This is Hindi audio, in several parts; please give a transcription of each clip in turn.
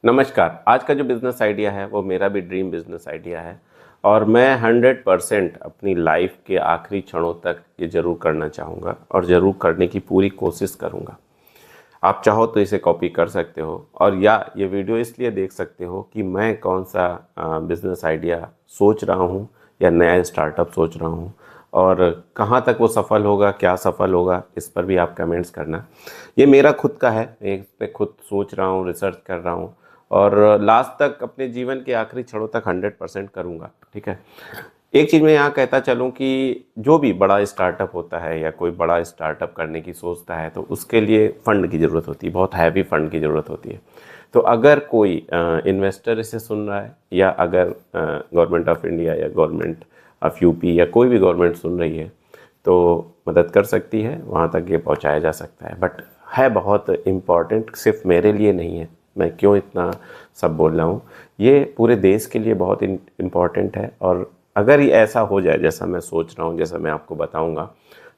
नमस्कार। आज का जो बिज़नेस आइडिया है वो मेरा भी ड्रीम बिज़नेस आइडिया है और मैं 100% अपनी लाइफ के आखिरी क्षणों तक ये ज़रूर करना चाहूँगा और ज़रूर करने की पूरी कोशिश करूँगा। आप चाहो तो इसे कॉपी कर सकते हो और या ये वीडियो इसलिए देख सकते हो कि मैं कौन सा बिज़नेस आइडिया सोच रहा हूँ या नया स्टार्टअप सोच रहा हूँ और कहाँ तक वो सफल होगा, क्या सफल होगा, इस पर भी आप कमेंट्स करना। ये मेरा खुद का है, मैं इस पे खुद सोच रहा हूँ, रिसर्च कर रहा हूँ और लास्ट तक अपने जीवन के आखिरी क्षणों तक 100% करूँगा। ठीक है। एक चीज़ मैं यहाँ कहता चलूँ कि जो भी बड़ा स्टार्टअप होता है या कोई बड़ा स्टार्टअप करने की सोचता है तो उसके लिए फ़ंड की ज़रूरत होती है, बहुत हैवी फ़ंड की ज़रूरत होती है। तो अगर कोई इन्वेस्टर इसे सुन रहा है या अगर गवर्नमेंट ऑफ इंडिया या गवर्नमेंट ऑफ यूपी या कोई भी गवर्नमेंट सुन रही है तो मदद कर सकती है, वहाँ तक ये पहुँचाया जा सकता है। बट है बहुत इम्पॉर्टेंट, सिर्फ मेरे लिए नहीं है। मैं क्यों इतना सब बोल रहा हूँ, ये पूरे देश के लिए बहुत इम्पॉर्टेंट है और अगर ये ऐसा हो जाए जैसा मैं सोच रहा हूँ, जैसा मैं आपको बताऊँगा,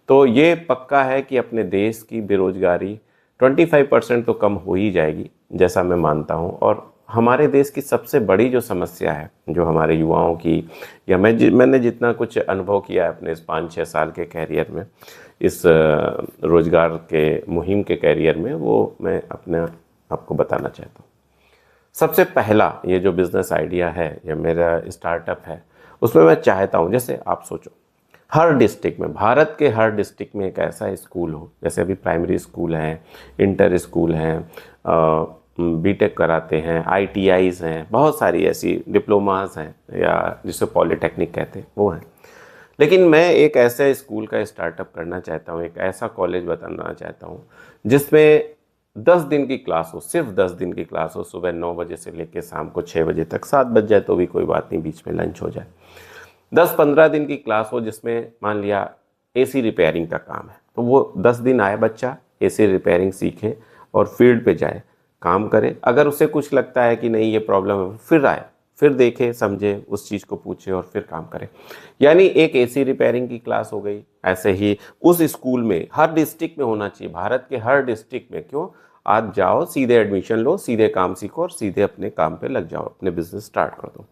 तो ये पक्का है कि अपने देश की बेरोज़गारी 25% तो कम हो ही जाएगी, जैसा मैं मानता हूँ। और हमारे देश की सबसे बड़ी जो समस्या है, जो हमारे युवाओं की या मैंने जितना कुछ अनुभव किया है अपने इस 5-6 साल के कैरियर में, इस रोज़गार के मुहिम के कैरियर में, वो मैं अपने आपको बताना चाहता हूँ। सबसे पहला ये जो बिज़नेस आइडिया है या मेरा स्टार्टअप है, उसमें मैं चाहता हूँ, जैसे आप सोचो, हर डिस्ट्रिक्ट में, भारत के हर डिस्ट्रिक्ट में एक ऐसा स्कूल हो, जैसे अभी प्राइमरी स्कूल हैं, इंटर स्कूल हैं, बीटेक कराते हैं, आईटीआईज़ हैं, बहुत सारी ऐसी डिप्लोमास हैं या जिसे पॉलिटेक्निक कहते हैं, वो हैं। लेकिन मैं एक ऐसे स्कूल का स्टार्टअप करना चाहता हूँ, एक ऐसा कॉलेज बताना चाहता हूँ जिसमें 10 दिन की क्लास हो, सिर्फ 10 दिन की क्लास हो, सुबह 9 बजे से लेकर शाम को 6 बजे तक, 7 बज जाए तो भी कोई बात नहीं, बीच में लंच हो जाए। 10-15 दिन की क्लास हो जिसमें मान लिया एसी रिपेयरिंग का काम है, तो वो 10 दिन आए बच्चा, एसी रिपेयरिंग सीखे और फील्ड पे जाए, काम करे। अगर उसे कुछ लगता है कि नहीं ये प्रॉब्लम है, फिर आए, फिर देखे, समझे, उस चीज़ को पूछे और फिर काम करे। यानी एक एसी रिपेयरिंग की क्लास हो गई। ऐसे ही उस स्कूल में हर डिस्ट्रिक्ट में होना चाहिए, भारत के हर डिस्ट्रिक्ट में। क्यों? आज जाओ, सीधे एडमिशन लो, सीधे काम सीखो और सीधे अपने काम पे लग जाओ, अपने बिजनेस स्टार्ट कर दो।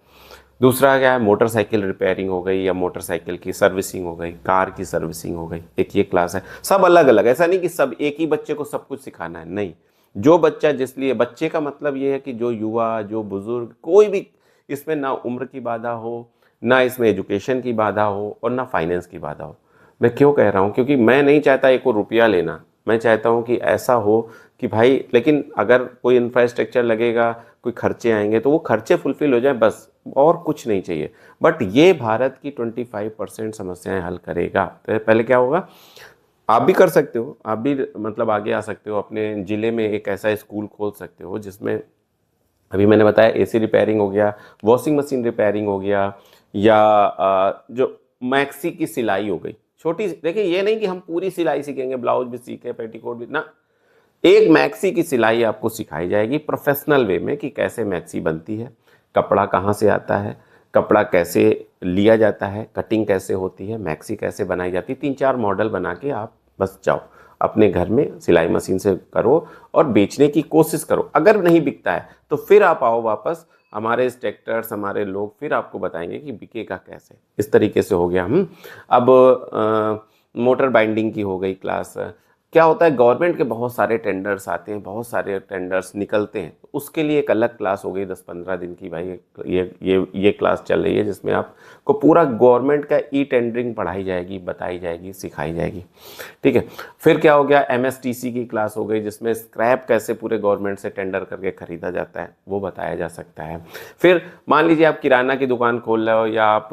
दूसरा क्या है, मोटरसाइकिल रिपेयरिंग हो गई या मोटरसाइकिल की सर्विसिंग हो गई, कार की सर्विसिंग हो गई, एक ये क्लास है। सब अलग अलग, ऐसा नहीं कि सब एक ही बच्चे को सब कुछ सिखाना है, नहीं। जो बच्चा जिस लिए, बच्चे का मतलब ये है कि जो युवा, जो बुजुर्ग, कोई भी, इसमें ना उम्र की बाधा हो, ना इसमें एजुकेशन की बाधा हो और ना फाइनेंस की बाधा हो। मैं क्यों कह रहा हूँ, क्योंकि मैं नहीं चाहता एक को रुपया लेना, मैं चाहता हूँ कि ऐसा हो कि भाई, लेकिन अगर कोई इंफ्रास्ट्रक्चर लगेगा, कोई खर्चे आएंगे तो वो खर्चे फुलफिल हो जाए, बस, और कुछ नहीं चाहिए। बट ये भारत की 25% समस्याएं हल करेगा। तो पहले क्या होगा, आप भी कर सकते हो, आप भी मतलब आगे आ सकते हो, अपने ज़िले में एक ऐसा स्कूल खोल सकते हो जिसमें अभी मैंने बताया एसी रिपेयरिंग हो गया, वॉशिंग मशीन रिपेयरिंग हो गया, या जो मैक्सी की सिलाई हो गई, छोटी। देखिए, ये नहीं कि हम पूरी सिलाई सीखेंगे, ब्लाउज भी सीखे, पेटीकोट भी ना, एक मैक्सी की सिलाई आपको सिखाई जाएगी प्रोफेशनल वे में कि कैसे मैक्सी बनती है, कपड़ा कहाँ से आता है, कपड़ा कैसे लिया जाता है, कटिंग कैसे होती है, मैक्सी कैसे बनाई जाती है। 3-4 मॉडल बना के आप बस जाओ, अपने घर में सिलाई मशीन से करो और बेचने की कोशिश करो। अगर नहीं बिकता है तो फिर आप आओ वापस, हमारे इंस्ट्रक्टर्स, हमारे लोग फिर आपको बताएंगे कि बिकेगा कैसे। इस तरीके से हो गया। हम अब मोटर बाइंडिंग की हो गई क्लास। क्या होता है, गवर्नमेंट के बहुत सारे टेंडर्स आते हैं, बहुत सारे टेंडर्स निकलते हैं, तो उसके लिए एक अलग क्लास हो गई 10-15 दिन की। भाई ये क्लास चल रही है जिसमें आपको पूरा गवर्नमेंट का ई टेंडरिंग पढ़ाई जाएगी, बताई जाएगी, सिखाई जाएगी। ठीक है। फिर क्या हो गया, एमएसटीसी की क्लास हो गई जिसमें स्क्रैप कैसे पूरे गवर्नमेंट से टेंडर करके खरीदा जाता है, वो बताया जा सकता है। फिर मान लीजिए आप किराना की दुकान खोल रहे हो या आप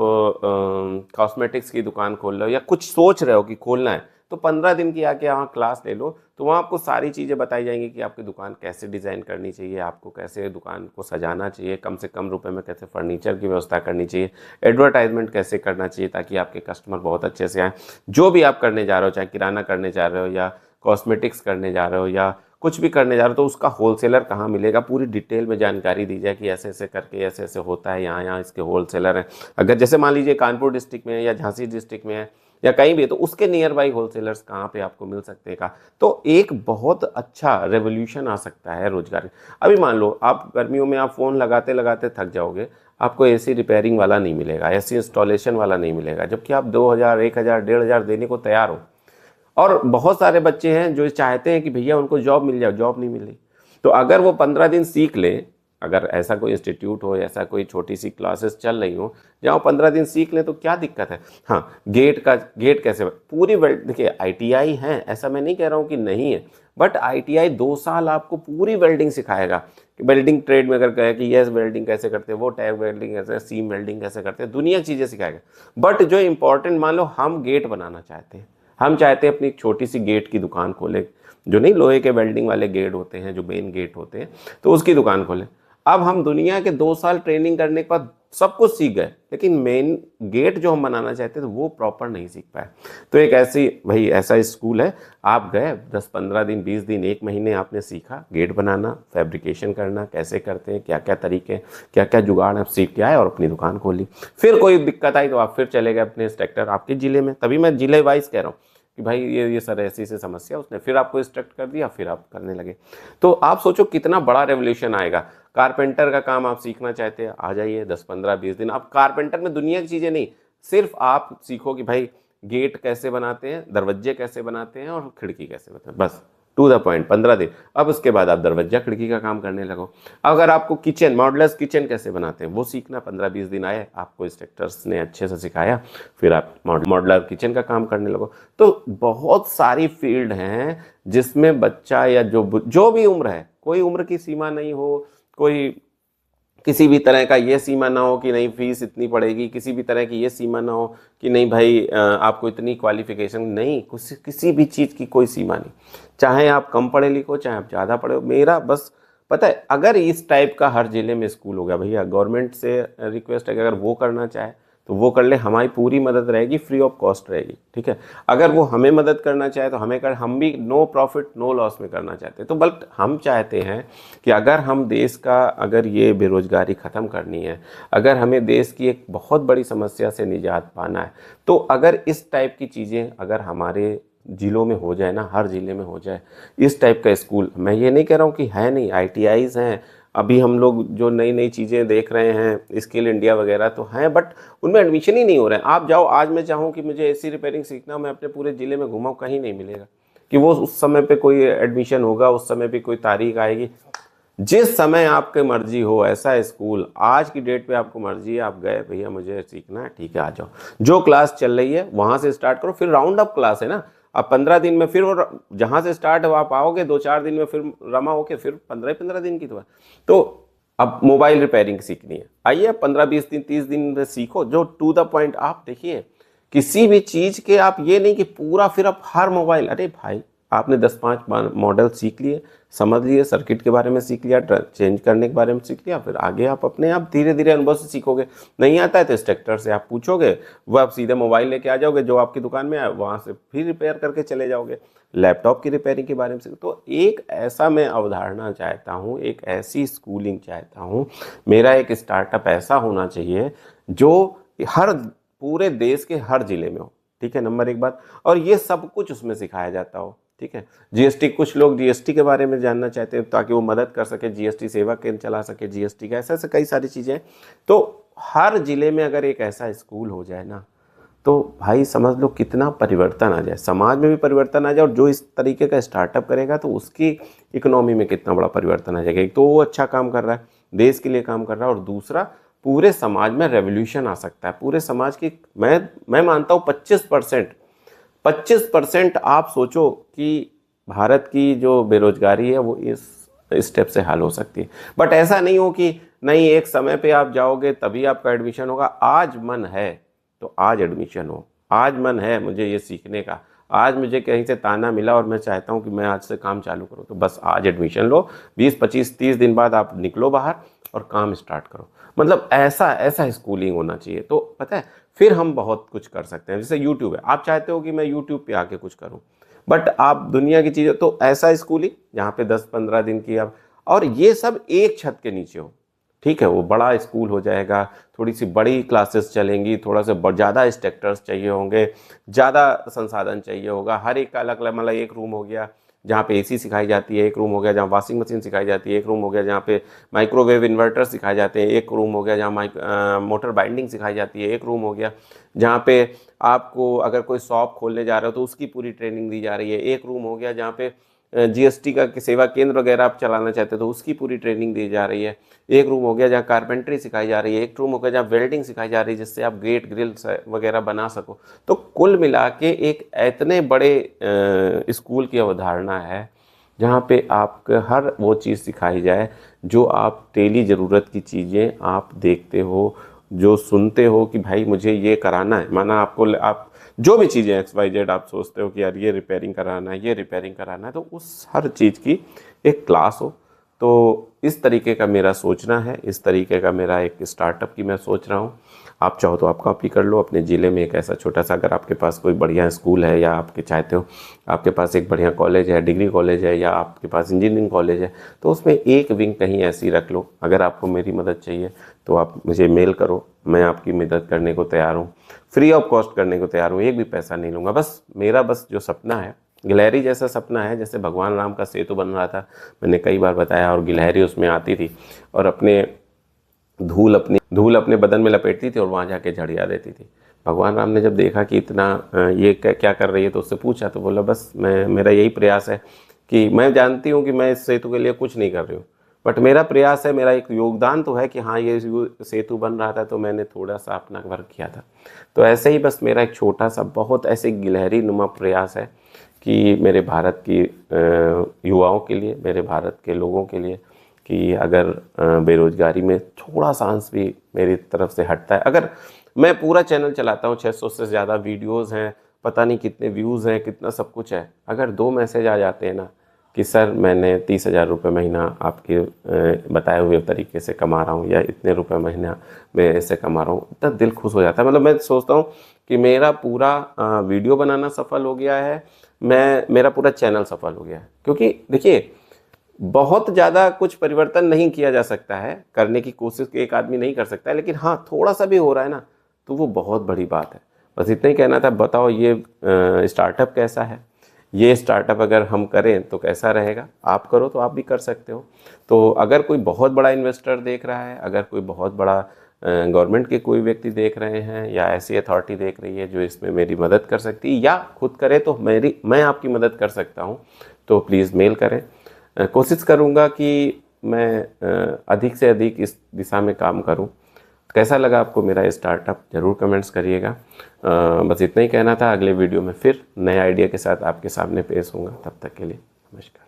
कॉस्मेटिक्स की दुकान खोल रहे हो या कुछ सोच रहे हो कि खोलना है, तो 15 दिन की आके वहाँ क्लास ले लो, तो वहाँ आपको सारी चीज़ें बताई जाएंगी कि आपकी दुकान कैसे डिज़ाइन करनी चाहिए, आपको कैसे दुकान को सजाना चाहिए, कम से कम रुपए में कैसे फर्नीचर की व्यवस्था करनी चाहिए, एडवर्टाइजमेंट कैसे करना चाहिए ताकि आपके कस्टमर बहुत अच्छे से आए। जो भी आप करने जा रहे हो, चाहे किराना करने जा रहे हो या कॉस्मेटिक्स करने जा रहे हो या कुछ भी करने जा रहे हो, तो उसका होलसेलर कहाँ मिलेगा, पूरी डिटेल में जानकारी दी जाए कि ऐसे ऐसे करके ऐसे ऐसे होता है, यहाँ यहाँ इसके होलसेलर हैं। अगर जैसे मान लीजिए कानपुर डिस्ट्रिक्ट में है या झांसी डिस्ट्रिक्ट में है, या कहीं भी है, तो उसके नियर बाई होलसेलर्स कहाँ पे आपको मिल सकते हैं का, तो एक बहुत अच्छा रेवोल्यूशन आ सकता है रोजगार। अभी मान लो आप गर्मियों में आप फ़ोन लगाते लगाते थक जाओगे, आपको एसी रिपेयरिंग वाला नहीं मिलेगा, एसी इंस्टॉलेशन वाला नहीं मिलेगा, जबकि आप 2,000 1,000 1,500 देने को तैयार हो। और बहुत सारे बच्चे हैं जो चाहते हैं कि भैया उनको जॉब मिल जाए, जॉब नहीं मिल रही। तो अगर वो 15 दिन सीख लें, अगर ऐसा कोई इंस्टीट्यूट हो, ऐसा कोई छोटी सी क्लासेस चल रही हो जहाँ 15 दिन सीख लें, तो क्या दिक्कत है। हाँ, गेट कैसे पूरी वेल्ड, देखिए आईटीआई है, ऐसा मैं नहीं कह रहा हूँ कि नहीं है, बट आईटीआई 2 साल आपको पूरी वेल्डिंग सिखाएगा कि वेल्डिंग ट्रेड में अगर कहे कि ये वेल्डिंग कैसे करते हैं, वो टैग वेल्डिंग कैसे, सीम वेल्डिंग कैसे करते हैं, दुनिया की चीज़ें सिखाएगा। बट जो इंपॉर्टेंट, मान लो हम गेट बनाना चाहते हैं, हम चाहते हैं अपनी एक छोटी सी गेट की दुकान खोलें, जो नहीं लोहे के वेल्डिंग वाले गेट होते हैं, जो मेन गेट होते हैं, तो उसकी दुकान खोलें। अब हम दुनिया के 2 साल ट्रेनिंग करने के बाद सब कुछ सीख गए, लेकिन मेन गेट जो हम बनाना चाहते थे वो प्रॉपर नहीं सीख पाए। तो एक ऐसी भाई ऐसा स्कूल है, आप गए 10-15 दिन 20 दिन 1 महीने आपने सीखा गेट बनाना, फैब्रिकेशन करना कैसे करते हैं, क्या क्या तरीके, क्या क्या जुगाड़, आप सीख के आए और अपनी दुकान खोली। फिर कोई दिक्कत आई तो आप फिर चले गए अपने इंस्ट्रक्टर आपके ज़िले में, तभी मैं ज़िले वाइज कह रहा हूँ कि भाई ये सर ऐसी से समस्या, उसने फिर आपको इंस्ट्रक्ट कर दिया, फिर आप करने लगे। तो आप सोचो कितना बड़ा रेवोल्यूशन आएगा। कारपेंटर का काम आप सीखना चाहते हैं, आ जाइए 10-15-20 दिन। आप कारपेंटर में दुनिया की चीज़ें नहीं, सिर्फ आप सीखो कि भाई गेट कैसे बनाते हैं, दरवाजे कैसे बनाते हैं और खिड़की कैसे बनाते हैं, बस टू द पॉइंट 15 दिन। अब उसके बाद आप दरवाजा खिड़की का काम करने लगो। अगर आपको किचन, मॉडलर्स किचन कैसे बनाते हैं वो सीखना, 15-20 दिन आए, आपको इंस्ट्रक्टर्स ने अच्छे से सिखाया, फिर आप मॉडलर किचन का काम करने लगो। तो बहुत सारी फील्ड हैं जिसमें बच्चा या जो भी उम्र है, कोई उम्र की सीमा नहीं हो, कोई किसी भी तरह का ये सीमा ना हो कि नहीं फीस इतनी पड़ेगी, किसी भी तरह की ये सीमा ना हो कि नहीं भाई आपको इतनी क्वालिफिकेशन नहीं, किसी भी चीज़ की कोई सीमा नहीं। चाहे आप कम पढ़े लिखो, चाहे आप ज़्यादा पढ़े हो, मेरा बस पता है, अगर इस टाइप का हर जिले में स्कूल हो गया, भैया गवर्नमेंट से रिक्वेस्ट है कि अगर वो करना चाहे तो वो कर ले, हमारी पूरी मदद रहेगी, फ्री ऑफ कॉस्ट रहेगी, ठीक है। अगर वो हमें मदद करना चाहे तो हमें कर, हम भी नो प्रॉफिट नो लॉस में करना चाहते हैं। तो बल्कि हम चाहते हैं कि अगर हम देश का, अगर ये बेरोजगारी ख़त्म करनी है, अगर हमें देश की एक बहुत बड़ी समस्या से निजात पाना है, तो अगर इस टाइप की चीज़ें अगर हमारे ज़िलों में हो जाए ना, हर ज़िले में हो जाए इस टाइप का स्कूल, मैं ये नहीं कह रहा हूँ कि है नहीं, आईटीआईज़ हैं, अभी हम लोग जो नई नई चीज़ें देख रहे हैं, स्किल इंडिया वगैरह तो हैं, बट उनमें एडमिशन ही नहीं हो रहे हैं। आप जाओ, आज मैं चाहूँ कि मुझे एसी रिपेयरिंग सीखना, मैं अपने पूरे ज़िले में घुमाऊँ, कहीं नहीं मिलेगा कि वो उस समय पे कोई एडमिशन होगा, उस समय पे कोई तारीख आएगी। जिस समय आपके मर्जी हो, ऐसा स्कूल आज की डेट पे आपको मर्जी है, आप गए भैया मुझे सीखना है, ठीक है आ जाओ, जो क्लास चल रही है वहाँ से स्टार्ट करो, फिर राउंड अप क्लास है ना। अब 15 दिन में फिर वो जहाँ से स्टार्ट हो आप आओगे, 2-4 दिन में फिर रमा होके फिर 15-15 दिन की तो अब मोबाइल रिपेयरिंग सीखनी है, आइए 15-20 दिन 30 दिन में सीखो, जो टू द पॉइंट। आप देखिए किसी भी चीज़ के, आप ये नहीं कि पूरा फिर आप हर मोबाइल, अरे भाई आपने 10-5 मॉडल सीख लिए, समझ लिए, सर्किट के बारे में सीख लिया, चेंज करने के बारे में सीख लिया, फिर आगे आप अपने आप धीरे धीरे अनुभव से सीखोगे। नहीं आता है तो इंस्ट्रक्टर से आप पूछोगे, वो आप सीधे मोबाइल लेके आ जाओगे, जो आपकी दुकान में है वहाँ से फिर रिपेयर करके चले जाओगे। लैपटॉप की रिपेयरिंग के बारे में तो एक ऐसा मैं अवधारणा चाहता हूँ, एक ऐसी स्कूलिंग चाहता हूँ, मेरा एक स्टार्टअप ऐसा होना चाहिए जो हर पूरे देश के हर जिले में हो, ठीक है, नंबर 1 बात। और ये सब कुछ उसमें सिखाया जाता हो, ठीक है। जीएसटी, कुछ लोग जीएसटी के बारे में जानना चाहते हैं ताकि वो मदद कर सके, जीएसटी सेवा केंद्र चला सके, जीएसटी का, ऐसे ऐसे कई सारी चीज़ें। तो हर जिले में अगर एक ऐसा स्कूल हो जाए ना, तो भाई समझ लो कितना परिवर्तन आ जाए, समाज में भी परिवर्तन आ जाए, और जो इस तरीके का स्टार्टअप करेगा तो उसकी इकोनॉमी में कितना बड़ा परिवर्तन आ जाएगा। एक तो वो अच्छा काम कर रहा है, देश के लिए काम कर रहा है, और दूसरा पूरे समाज में रेवोल्यूशन आ सकता है। पूरे समाज की मैं मानता हूँ 25% आप सोचो कि भारत की जो बेरोजगारी है वो इस स्टेप से हल हो सकती है। बट ऐसा नहीं हो कि नहीं एक समय पे आप जाओगे तभी आपका एडमिशन होगा। आज मन है तो आज एडमिशन हो, आज मन है मुझे ये सीखने का, आज मुझे कहीं से ताना मिला और मैं चाहता हूँ कि मैं आज से काम चालू करूँ, तो बस आज एडमिशन लो, 20-25-30 दिन बाद आप निकलो बाहर और काम स्टार्ट करो। मतलब ऐसा स्कूलिंग होना चाहिए। तो पता है फिर हम बहुत कुछ कर सकते हैं। जैसे यूट्यूब है, आप चाहते हो कि मैं यूट्यूब पे आके कुछ करूं, बट आप दुनिया की चीज़ें, तो ऐसा स्कूलिंग जहाँ पे 10-15 दिन की आप, और ये सब एक छत के नीचे हो, ठीक है, वो बड़ा स्कूल हो जाएगा, थोड़ी सी बड़ी क्लासेस चलेंगी, थोड़ा सा ज़्यादा इंस्ट्रक्टर्स चाहिए होंगे, ज़्यादा संसाधन चाहिए होगा, हर एक का अलग अलग, मतलब एक रूम हो गया जहाँ पे एसी सिखाई जाती है, एक रूम हो गया जहाँ वॉशिंग मशीन सिखाई जाती है, एक रूम हो गया जहाँ पे माइक्रोवेव इन्वर्टर सिखाए जाते हैं, एक रूम हो गया जहाँ मोटर बाइंडिंग सिखाई जाती है, एक रूम हो गया जहाँ पे आपको अगर कोई शॉप खोलने जा रहे हो तो उसकी पूरी ट्रेनिंग दी जा रही है, एक रूम हो गया जहाँ पे जीएसटी का सेवा केंद्र वगैरह आप चलाना चाहते हो तो उसकी पूरी ट्रेनिंग दी जा रही है, एक रूम हो गया जहाँ कारपेंटरी सिखाई जा रही है, एक रूम हो गया जहाँ वेल्डिंग सिखाई जा रही है जिससे आप गेट ग्रिल्स वगैरह बना सको। तो कुल मिला के एक इतने बड़े स्कूल की अवधारणा है जहाँ पे आपको हर वो चीज़ सिखाई जाए जो आप डेली ज़रूरत की चीज़ें आप देखते हो, जो सुनते हो कि भाई मुझे ये कराना है, माना आपको आप जो भी चीज़ें XYZ आप सोचते हो कि यार ये रिपेयरिंग कराना है, ये रिपेयरिंग कराना है, तो उस हर चीज़ की एक क्लास हो। तो इस तरीके का मेरा सोचना है, इस तरीके का मेरा एक स्टार्टअप की मैं सोच रहा हूँ। आप चाहो तो आप कॉपी कर लो अपने ज़िले में एक ऐसा छोटा सा, अगर आपके पास कोई बढ़िया स्कूल है या आपके चाहते हो आपके पास एक बढ़िया कॉलेज है, डिग्री कॉलेज है या आपके पास इंजीनियरिंग कॉलेज है, तो उसमें एक विंग कहीं ऐसी रख लो। अगर आपको मेरी मदद चाहिए तो आप मुझे मेल करो, मैं आपकी मदद करने को तैयार हूँ, फ्री ऑफ कॉस्ट करने को तैयार हूँ, एक भी पैसा नहीं लूँगा। बस मेरा जो सपना है, गिलहरी जैसा सपना है, जैसे भगवान राम का सेतु बन रहा था, मैंने कई बार बताया, और गिलहरी उसमें आती थी और अपने धूल अपने बदन में लपेटती थी और वहाँ जाके झड़िया देती थी। भगवान राम ने जब देखा कि इतना ये क्या कर रही है तो उससे पूछा, तो बोला बस मेरा यही प्रयास है कि मैं जानती हूँ कि मैं इस सेतु के लिए कुछ नहीं कर रही हूँ, बट मेरा प्रयास है, मेरा एक योगदान तो है कि हाँ ये सेतु बन रहा था तो मैंने थोड़ा सा अपना वर्क किया था। तो ऐसे ही बस मेरा एक छोटा सा बहुत ऐसे गिलहरी नुमा प्रयास है कि मेरे भारत की युवाओं के लिए, मेरे भारत के लोगों के लिए, कि अगर बेरोजगारी में थोड़ा सा अंश भी मेरी तरफ से हटता है, अगर मैं पूरा चैनल चलाता हूँ, 600 से ज़्यादा वीडियोस हैं, पता नहीं कितने व्यूज़ हैं, कितना सब कुछ है, अगर 2 मैसेज आ जाते हैं ना कि सर मैंने 30,000 रुपये महीना आपके बताए हुए तरीके से कमा रहा हूँ या इतने रुपए महीना मैं ऐसे कमा रहा हूँ, इतना दिल खुश हो जाता है। मतलब मैं सोचता हूँ कि मेरा पूरा वीडियो बनाना सफल हो गया है, मेरा पूरा चैनल सफल हो गया है। क्योंकि देखिए बहुत ज़्यादा कुछ परिवर्तन नहीं किया जा सकता है, करने की कोशिश एक आदमी नहीं कर सकता है, लेकिन हाँ थोड़ा सा भी हो रहा है ना तो वो बहुत बड़ी बात है। बस इतना ही कहना था। बताओ ये स्टार्टअप कैसा है, ये स्टार्टअप अगर हम करें तो कैसा रहेगा, आप करो तो आप भी कर सकते हो। तो अगर कोई बहुत बड़ा इन्वेस्टर देख रहा है, अगर कोई बहुत बड़ा गवर्नमेंट के कोई व्यक्ति देख रहे हैं या ऐसी अथॉरिटी देख रही है जो इसमें मेरी मदद कर सकती है या खुद करे तो मैं आपकी मदद कर सकता हूँ, तो प्लीज़ मेल करें। कोशिश करूँगा कि मैं अधिक से अधिक इस दिशा में काम करूँ। कैसा लगा आपको मेरा स्टार्टअप, ज़रूर कमेंट्स करिएगा। बस इतना ही कहना था। अगले वीडियो में फिर नए आइडिया के साथ आपके सामने पेश होऊंगा। तब तक के लिए नमस्कार।